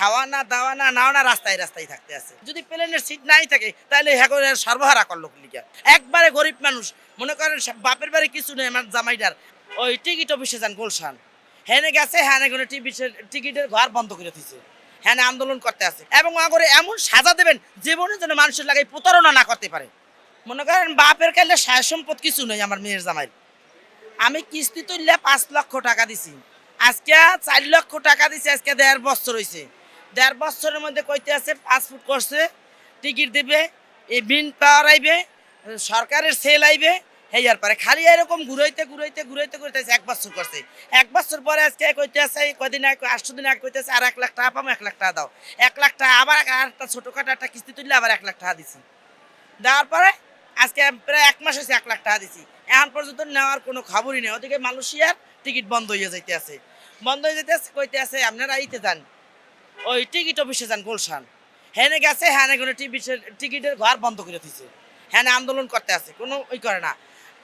খাওয়া না দাওয়া না নাও না রাস্তায় রাস্তায় থাকতে আছে। যদি প্লেনের সিট নাই থাকে তাহলে হ্যাঁ সর্বহারা করলো লিগা। একবারে গরিব মানুষ মনে করেন বাপের বাড়ি কিছু নেই আমার জামাইটার ওই টিকিট অফিসে যান গুলশান হেনে গেছে হ্যাঁ কোনো টিকিটের ঘর বন্ধ করে দিছে হ্যাঁ আন্দোলন করতে আছে এবং আগরে এমন সাজা দেবেন জীবনে যেন মানুষের লাগাই প্রতারণা না করতে পারে। মনে করেন বাপের কালে সায় সম্পদ কিছু নেই আমার মেয়ের জামাইয়ের। আমি কিস্তি তুললে 5 লক্ষ টাকা দিছি, আজকে 4 লক্ষ টাকা দিছি, আজকে 1.5 বছর হয়েছে। 1.5 বছরের মধ্যে কইতে আছে পাসপোর্ট করছে, টিকিট দিবে, এই বিন পাওয়ার আইবে, সরকারের সেল আইবে, হেয়ার পরে খালি এরকম ঘুরাইতে ঘুরাইতে ঘুরাইতে ঘুরাইতে 1 বছর করছে। 1 বছর পরে আজকে কইতে আছে কদিন আগে 8 দিন আগে কইতে আছে আর 1 লাখ টাকা পাবো, 1 লাখ টাকা দাও। 1 লাখ টাকা আবার একটা ছোটখাটো একটা কিস্তি তুললে আবার 1 লাখ টাকা দিছি। দেওয়ার পরে আজকে প্রায় 1 মাস হয়েছে 1 লাখ টাকা দিছি, এখন পর্যন্ত নেওয়ার কোনো খবরই নেই। ওদিকে মালয়েশিয়ার টিকিট বন্ধ হয়ে যাইতে আছে, বন্ধ হয়ে যেতে আছে কইতে আছে আপনারা আইতে যান ওই টিকিট অফিসে যান গুলশান হেনে গেছে হ্যাঁ কোনো টিকিটের ঘর বন্ধ করে দিছে হ্যাঁ আন্দোলন করতে আছে কোনো ওই করে না।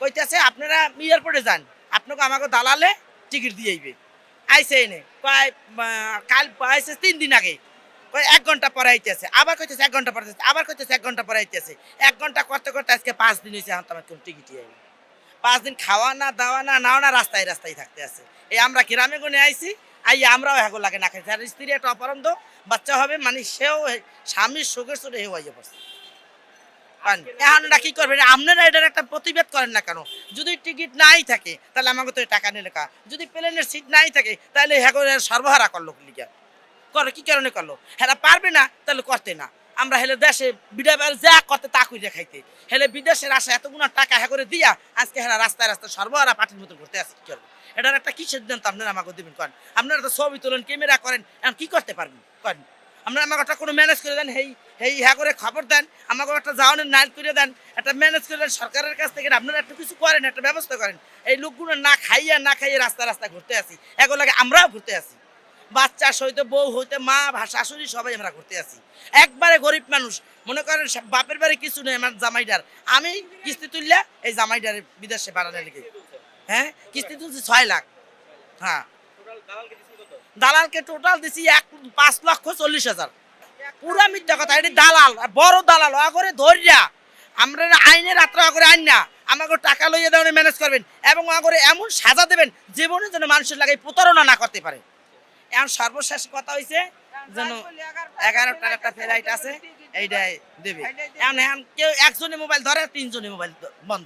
কইতে আছে আপনারা এয়ারপোর্টে যান, আপনাকে আমাকে দালালে টিকিট দিয়ে আইবে। আইসে এনে কয় কাল আইসে 3 দিন আগে, কয় 1 ঘন্টা পরে আইতেছে, আবার কইতেছে 1 ঘন্টা পরে আবার কইতেছে 1 ঘন্টা পরে আইতেছে। 1 ঘন্টা করতে করতে আজকে 5 দিন হয়েছে, এখন তো আমার কোনো টিকিটই আইনি। 5 দিন খাওয়া না দাওয়া না নাও না রাস্তায় রাস্তায় থাকতে আছে। এই আমরা গ্রামে গনে আইছি, আই আমরাও হ্যাগো লাগে না খাইছি। আর স্ত্রী একটা অপরান্ধ বাচ্চা হবে মানে সেও স্বামীর শোকের চোটে হেউ আইয়া পড়ছে। এখন কি করবেন আপনারা? এটার একটা প্রতিবাদ করেন না কেন? যদি টিকিট নাই থাকে তাহলে আমাকে তো টাকা নিলে কা, যদি প্লেনের সিট নাই থাকে তাহলে হ্যাঁ সর্বহারা করলো লিগা করে কি কারণে করলো? হ্যাঁ পারবে না তাহলে করতে না। আমরা হেলে দেশে বিড়াবার যা করতে তা কইরে খাইতে, হেলে বিদেশের আশা এতগুলো টাকা হ্যাঁ করে দিয়া আজকে হ্যাঁ রাস্তায় রাস্তায় সর্বহারা পাটির মতো ঘুরতে আসে। কি করবো? এটার একটা কি সিদ্ধান্ত আপনারা আমাকে দিবেন করেন? আপনারা তো ছবি তোলেন, ক্যামেরা করেন, এখন কি করতে পারবেন করেন? আপনারা আমাকে একটা কোনো ম্যানেজ করে দেন, হ্যাঁ করে খবর দেন, আমাকে একটা যাওয়ানের নাইট করে দেন, একটা ম্যানেজ করে দেন সরকারের কাছ থেকে। আপনারা একটু কিছু করেন, একটা ব্যবস্থা করেন। এই লোকগুলো না খাইয়ে রাস্তা রাস্তা ঘুরতে আসি, এগুলোকে আমরাও ঘুরতে আসি। বাচ্চা সহিত বউ হইতে মা শাশুড়ি সবাই আমরা ঘুরতে আসি। একবারে গরিব মানুষ মনে করেন বাপের বাড়ি কিছু নেই আমার জামাইটার। আমি কিস্তি তুললে এই জামাইটার বিদেশে বাড়ানোর লেগে হ্যাঁ কিস্তি তুলছি 6 লাখ। হ্যাঁ দালালকে টোটাল দিছি 5,40,000। পুরা মিথ্যা কথা, এটি দালাল, বড় দালাল। করে ধরিয়া আমরা আইনের রাত্র করে আইন না আমাকে টাকা লইয়ে দেওয়া ম্যানেজ করবেন এবং করে এমন সাজা দেবেন জীবনে যেন মানুষের লাগাই প্রতারণা না করতে পারে। এখন সর্বশেষ কথা হয়েছে যেন 11টার একটা ফ্লাইট আছে এইটাই দেবে। এখন কেউ একজনে মোবাইল ধরে 3 জনে মোবাইল বন্ধ।